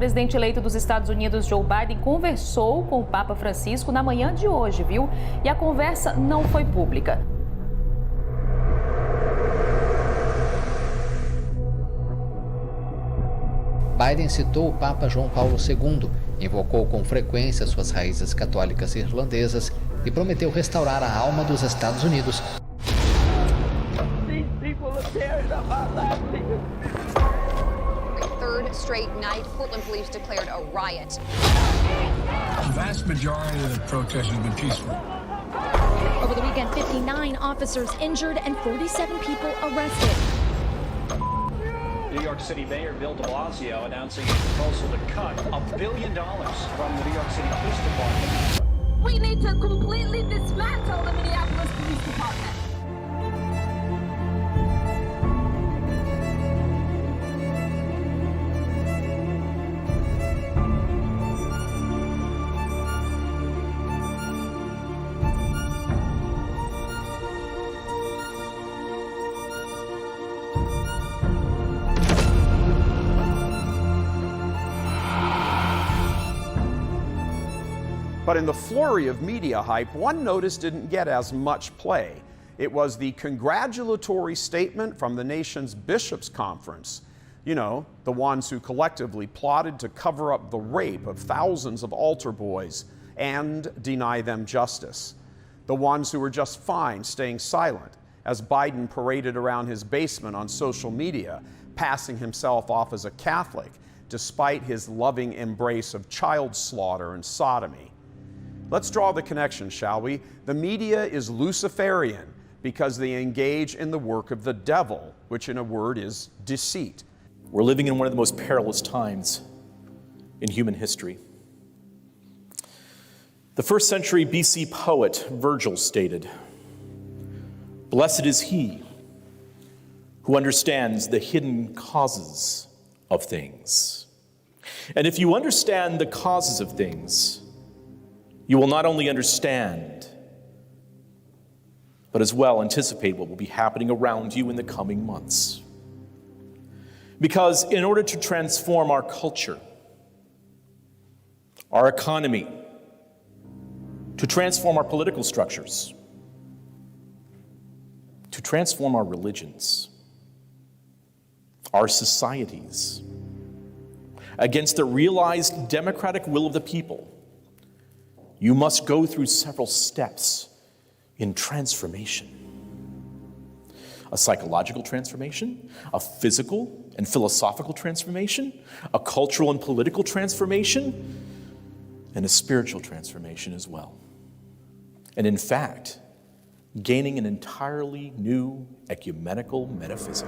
presidente eleito dos Estados Unidos, Joe Biden, conversou com o Papa Francisco na manhã de hoje, viu? E a conversa não foi pública. Biden citou o Papa João Paulo II, invocou com frequência suas raízes católicas irlandesas e prometeu restaurar a alma dos Estados Unidos. Third straight night, Portland police declared a riot. The vast majority of the protest has been peaceful. Over the weekend, 59 officers injured and 47 people arrested. New York City Mayor Bill de Blasio announcing a proposal to cut $1 billion from the New York City Police Department. We need to completely dismantle the Minneapolis Police Department. But in the flurry of media hype, one notice didn't get as much play. It was the congratulatory statement from the nation's bishops' conference. You know, the ones who collectively plotted to cover up the rape of thousands of altar boys and deny them justice. The ones who were just fine staying silent as Biden paraded around his basement on social media, passing himself off as a Catholic, despite his loving embrace of child slaughter and sodomy. Let's draw the connection, shall we? The media is Luciferian because they engage in the work of the devil, which in a word is deceit. We're living in one of the most perilous times in human history. The first century BC poet Virgil stated, "Blessed is he who understands the hidden causes of things." And if you understand the causes of things, you will not only understand, but as well anticipate what will be happening around you in the coming months. Because in order to transform our culture, our economy, to transform our political structures, to transform our religions, our societies, against the realized democratic will of the people, you must go through several steps in transformation. A psychological transformation, a physical and philosophical transformation, a cultural and political transformation, and a spiritual transformation as well. And in fact, gaining an entirely new ecumenical metaphysic.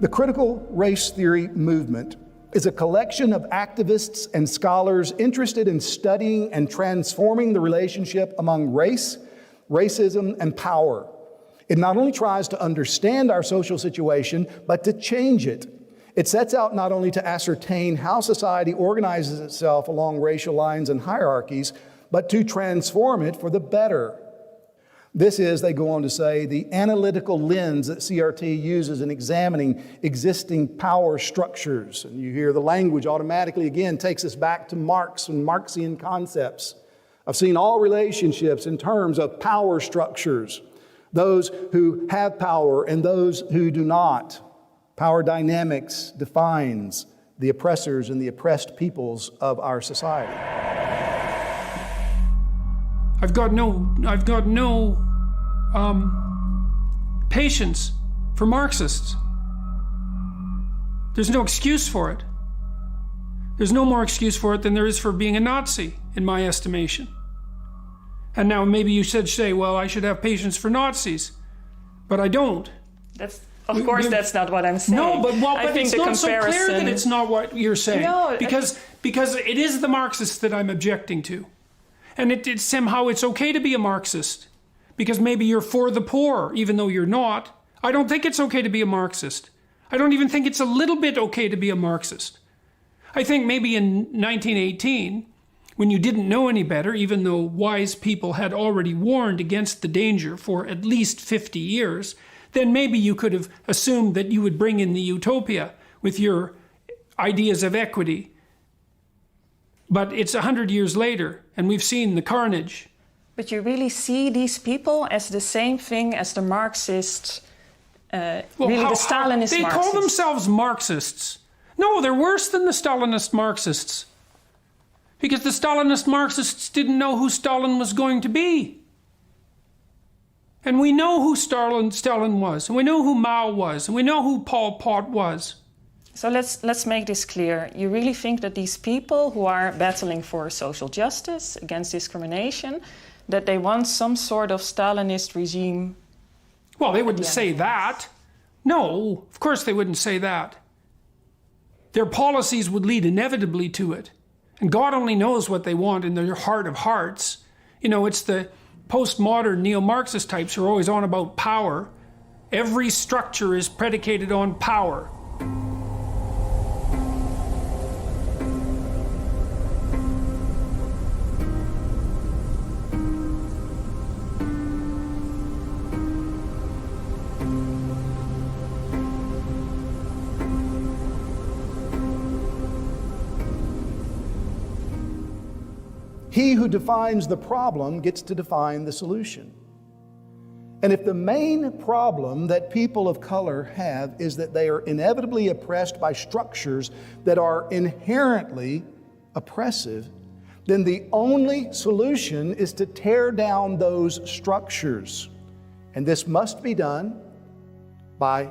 The critical race theory movement is a collection of activists and scholars interested in studying and transforming the relationship among race, racism, and power. It not only tries to understand our social situation, but to change it. It sets out not only to ascertain how society organizes itself along racial lines and hierarchies, but to transform it for the better. This is, they go on to say, the analytical lens that CRT uses in examining existing power structures. And you hear the language automatically again takes us back to Marx and Marxian concepts. I've seen all relationships in terms of power structures, those who have power and those who do not. Power dynamics defines the oppressors and the oppressed peoples of our society. I've got no patience for Marxists. There's no excuse for it. There's no more excuse for it than there is for being a Nazi, in my estimation. And now maybe you should say, well, I should have patience for Nazis, but I don't. Of course, that's not what I'm saying. No, but I think it's not so clear that it's not what you're saying. No, because it is the Marxists that I'm objecting to. And somehow it's okay to be a Marxist because maybe you're for the poor, even though you're not. I don't think it's okay to be a Marxist. I don't even think it's a little bit okay to be a Marxist. I think maybe in 1918, when you didn't know any better, even though wise people had already warned against the danger for at least 50 years, then maybe you could have assumed that you would bring in the utopia with your ideas of equity. But it's 100 years later, and we've seen the carnage. But you really see these people as the same thing as the Marxists, the Stalinist they Marxists. call themselves Marxists. No, they're worse than the Stalinist Marxists. Because the Stalinist Marxists didn't know who Stalin was going to be. And we know who Stalin was, and we know who Mao was, and we know who Pol Pot was. So let's make this clear. You really think that these people who are battling for social justice, against discrimination, that they want some sort of Stalinist regime? Well, they wouldn't say that. No, of course they wouldn't say that. Their policies would lead inevitably to it. And God only knows what they want in their heart of hearts. You know, it's the postmodern neo-Marxist types who are always on about power. Every structure is predicated on power. He who defines the problem gets to define the solution. And if the main problem that people of color have is that they are inevitably oppressed by structures that are inherently oppressive, then the only solution is to tear down those structures. And this must be done by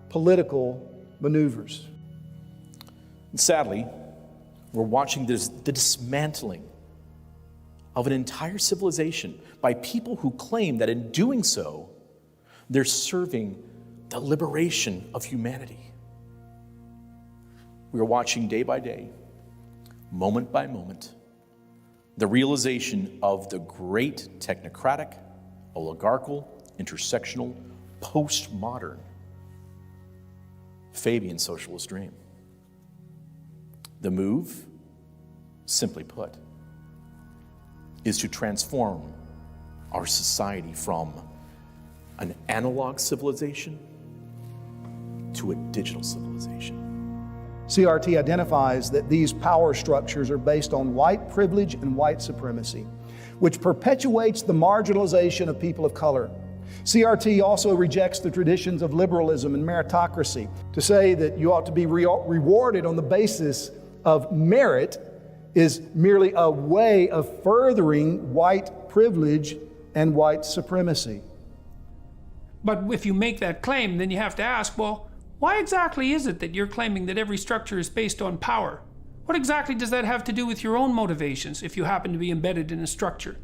political maneuvers. And sadly, we're watching the dismantling of an entire civilization by people who claim that in doing so, they're serving the liberation of humanity. We are watching day by day, moment by moment, the realization of the great technocratic, oligarchical, intersectional, postmodern Fabian socialist dream. The move, simply put, is to transform our society from an analog civilization to a digital civilization. CRT identifies that these power structures are based on white privilege and white supremacy, which perpetuates the marginalization of people of color. CRT also rejects the traditions of liberalism and meritocracy. To say that you ought to be rewarded on the basis of merit is merely a way of furthering white privilege and white supremacy. But if you make that claim, then you have to ask, well, why exactly is it that you're claiming that every structure is based on power? What exactly does that have to do with your own motivations if you happen to be embedded in a structure?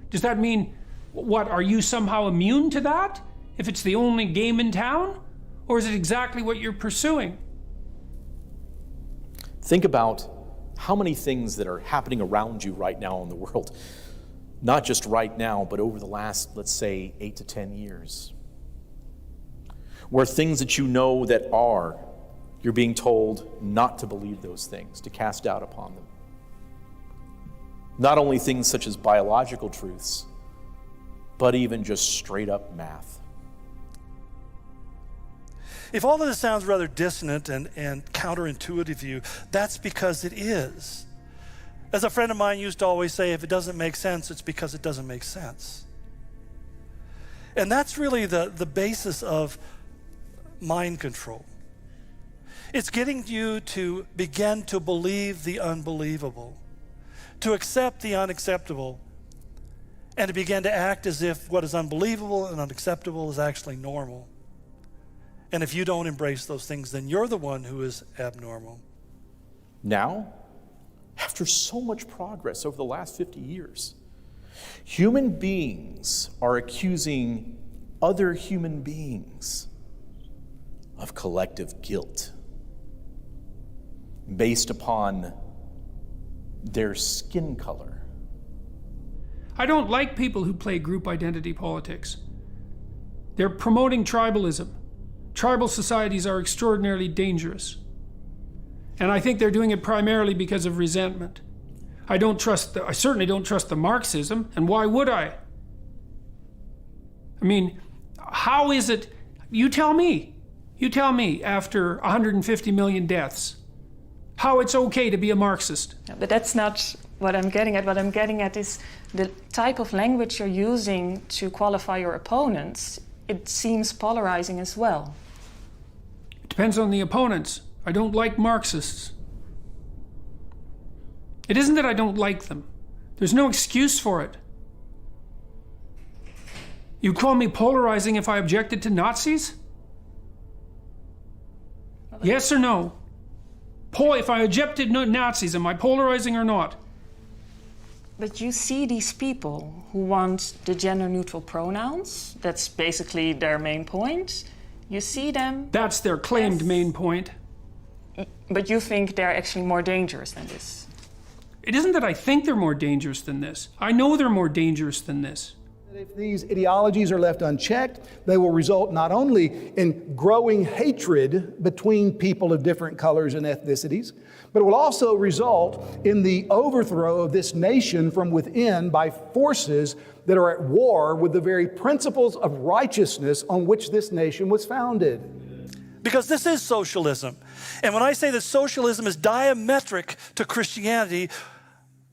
Does that mean, what, are you somehow immune to that if it's the only game in town? Or is it exactly what you're pursuing? Think about how many things that are happening around you right now in the world, not just right now, but over the last, let's say, 8 to 10 years, where things that you know that are, you're being told not to believe those things, to cast doubt upon them. Not only things such as biological truths, but even just straight up math. If all of this sounds rather dissonant and counterintuitive to you, that's because it is. As a friend of mine used to always say, if it doesn't make sense, it's because it doesn't make sense. And that's really the basis of mind control. It's getting you to begin to believe the unbelievable, to accept the unacceptable, and to begin to act as if what is unbelievable and unacceptable is actually normal. And if you don't embrace those things, then you're the one who is abnormal. Now, after so much progress over the last 50 years, human beings are accusing other human beings of collective guilt based upon their skin color. I don't like people who play group identity politics. They're promoting tribalism. Tribal societies are extraordinarily dangerous. And I think they're doing it primarily because of resentment. I certainly don't trust the Marxism, and why would I? I mean, how is it You tell me after 150 million deaths, how it's okay to be a Marxist. But that's not what I'm getting at. What I'm getting at is the type of language you're using to qualify your opponents. It seems polarizing as well. It depends on the opponents. I don't like Marxists. It isn't that I don't like them. There's no excuse for it. You call me polarizing if I objected to Nazis? Yes or no? If I objected to Nazis, am I polarizing or not? But you see these people who want the gender-neutral pronouns. That's basically their main point. You see them... That's their claimed main point. But you think they're actually more dangerous than this? It isn't that I think they're more dangerous than this. I know they're more dangerous than this. If these ideologies are left unchecked, they will result not only in growing hatred between people of different colors and ethnicities, but it will also result in the overthrow of this nation from within by forces that are at war with the very principles of righteousness on which this nation was founded. Because this is socialism. And when I say that socialism is diametric to Christianity,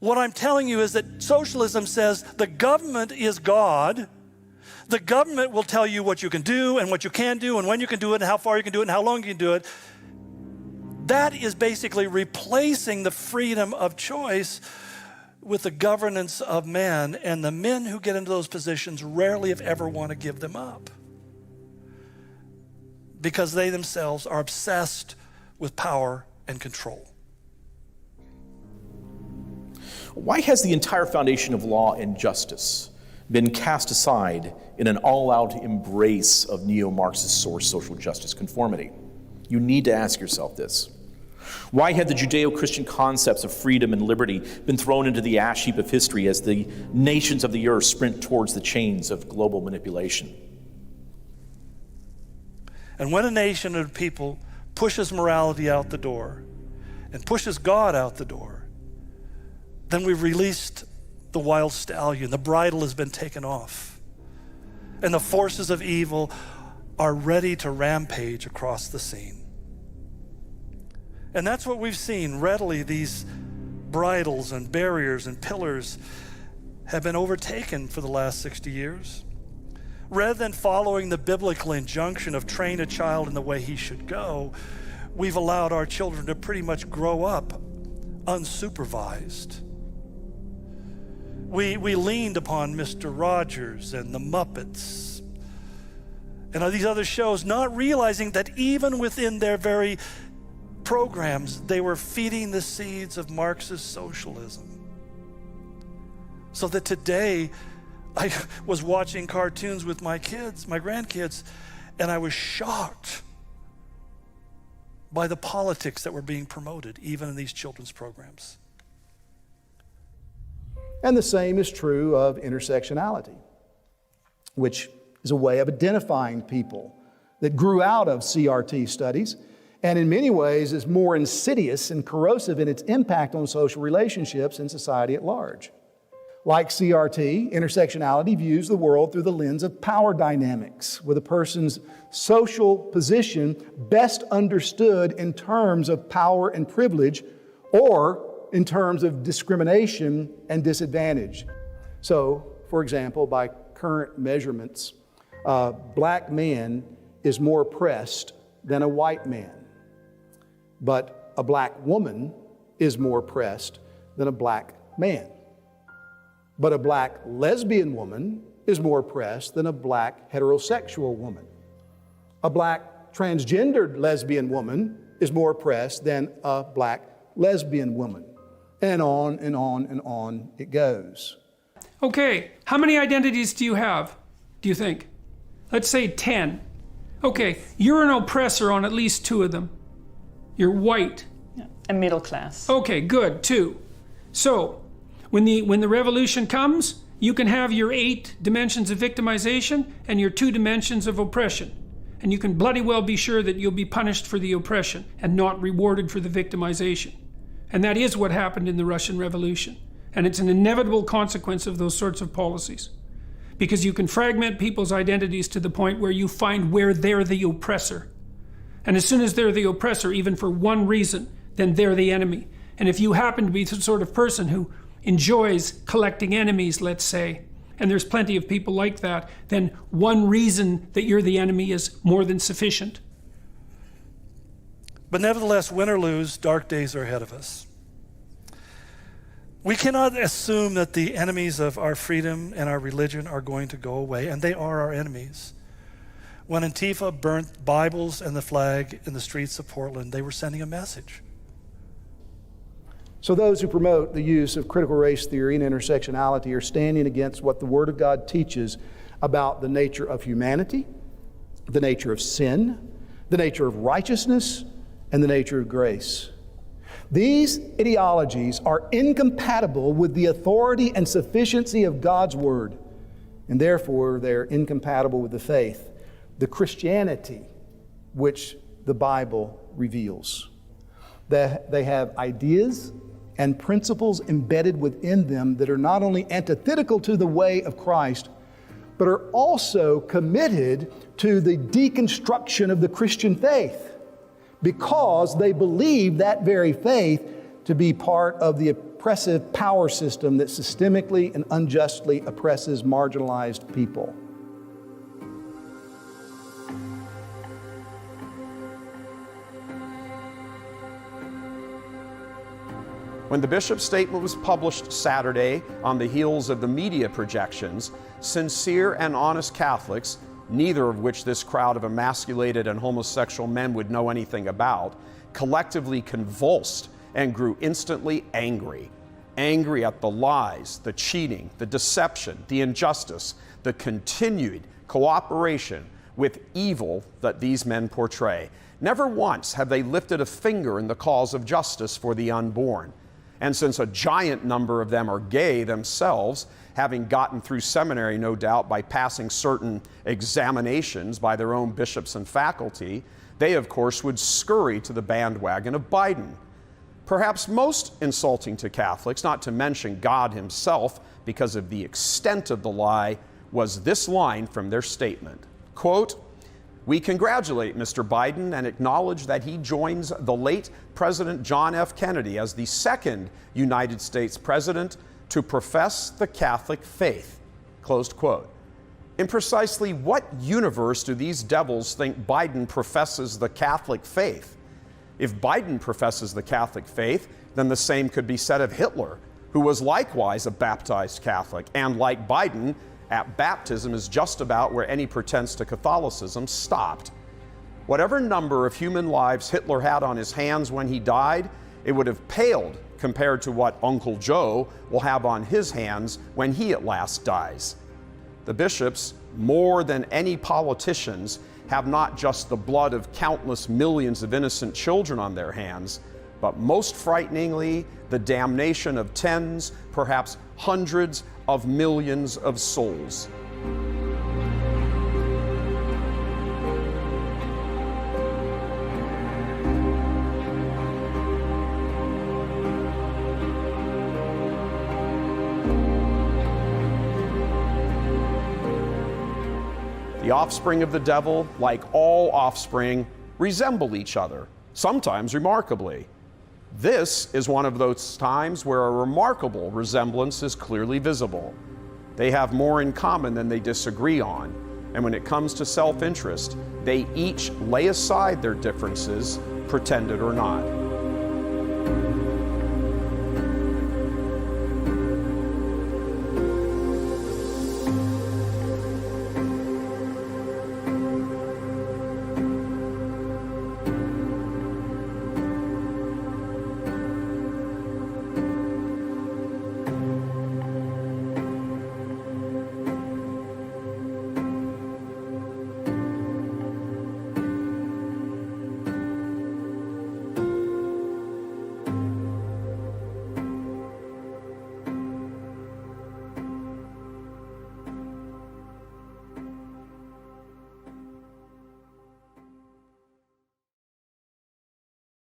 what I'm telling you is that socialism says the government is God. The government will tell you what you can do and what you can do and when you can do it and how far you can do it and how long you can do it. That is basically replacing the freedom of choice with the governance of men, and the men who get into those positions rarely, if ever, want to give them up because they themselves are obsessed with power and control. Why has the entire foundation of law and justice been cast aside in an all-out embrace of neo-Marxist source social justice conformity? You need to ask yourself this. Why had the Judeo-Christian concepts of freedom and liberty been thrown into the ash heap of history as the nations of the earth sprint towards the chains of global manipulation? And when a nation of people pushes morality out the door and pushes God out the door, then we've released the wild stallion. The bridle has been taken off. And the forces of evil are ready to rampage across the scene. And that's what we've seen. Readily, these bridles and barriers and pillars have been overtaken for the last 60 years. Rather than following the biblical injunction of train a child in the way he should go, we've allowed our children to pretty much grow up unsupervised. We leaned upon Mr. Rogers and the Muppets and these other shows, not realizing that even within their very programs, they were feeding the seeds of Marxist socialism. So that today, I was watching cartoons with my kids, my grandkids, and I was shocked by the politics that were being promoted, even in these children's programs. And the same is true of intersectionality, which is a way of identifying people that grew out of CRT studies, and in many ways is more insidious and corrosive in its impact on social relationships and society at large. Like CRT, intersectionality views the world through the lens of power dynamics, with a person's social position best understood in terms of power and privilege, or in terms of discrimination and disadvantage. So, for example, by current measurements, a black man is more oppressed than a white man, but a black woman is more oppressed than a black man. But a black lesbian woman is more oppressed than a black heterosexual woman. A black transgendered lesbian woman is more oppressed than a black lesbian woman. And on and on and on it goes. Okay, how many identities do you have, do you think? Let's say 10. Okay, you're an oppressor on at least 2 of them. You're white. Yeah, and middle class. Okay, good, 2. So, when the revolution comes, you can have your 8 dimensions of victimization and your 2 dimensions of oppression. And you can bloody well be sure that you'll be punished for the oppression and not rewarded for the victimization. And that is what happened in the Russian Revolution. And it's an inevitable consequence of those sorts of policies. because you can fragment people's identities to the point where you find where they're the oppressor. And as soon as they're the oppressor, even for one reason, then they're the enemy. And if you happen to be the sort of person who enjoys collecting enemies, let's say, and there's plenty of people like that, then one reason that you're the enemy is more than sufficient. But nevertheless, win or lose, dark days are ahead of us. We cannot assume that the enemies of our freedom and our religion are going to go away, and they are our enemies. When Antifa burnt Bibles and the flag in the streets of Portland, they were sending a message. So those who promote the use of critical race theory and intersectionality are standing against what the Word of God teaches about the nature of humanity, the nature of sin, the nature of righteousness, and the nature of grace. These ideologies are incompatible with the authority and sufficiency of God's Word, and therefore they're incompatible with the faith, the Christianity which the Bible reveals. They have ideas and principles embedded within them that are not only antithetical to the way of Christ, but are also committed to the deconstruction of the Christian faith, because they believe that very faith to be part of the oppressive power system that systemically and unjustly oppresses marginalized people. When the bishop's statement was published Saturday on the heels of the media projections, sincere and honest Catholics, neither of which this crowd of emasculated and homosexual men would know anything about, collectively convulsed and grew instantly angry. Angry at the lies, the cheating, the deception, the injustice, the continued cooperation with evil that these men portray. Never once have they lifted a finger in the cause of justice for the unborn. And since a giant number of them are gay themselves, having gotten through seminary, no doubt, by passing certain examinations by their own bishops and faculty, they, of course, would scurry to the bandwagon of Biden. Perhaps most insulting to Catholics, not to mention God himself, because of the extent of the lie, was this line from their statement. Quote, "We congratulate Mr. Biden and acknowledge that he joins the late President John F. Kennedy as the second United States president to profess the Catholic faith." Closed quote. In precisely what universe do these devils think Biden professes the Catholic faith? If Biden professes the Catholic faith, then the same could be said of Hitler, who was likewise a baptized Catholic, and like Biden, at baptism is just about where any pretense to Catholicism stopped. Whatever number of human lives Hitler had on his hands when he died, it would have paled compared to what Uncle Joe will have on his hands when he at last dies. The bishops, more than any politicians, have not just the blood of countless millions of innocent children on their hands, but most frighteningly, the damnation of tens, perhaps hundreds of millions of souls. The offspring of the devil, like all offspring, resemble each other, sometimes remarkably. This is one of those times where a remarkable resemblance is clearly visible. They have more in common than they disagree on, and when it comes to self-interest, they each lay aside their differences, pretended or not.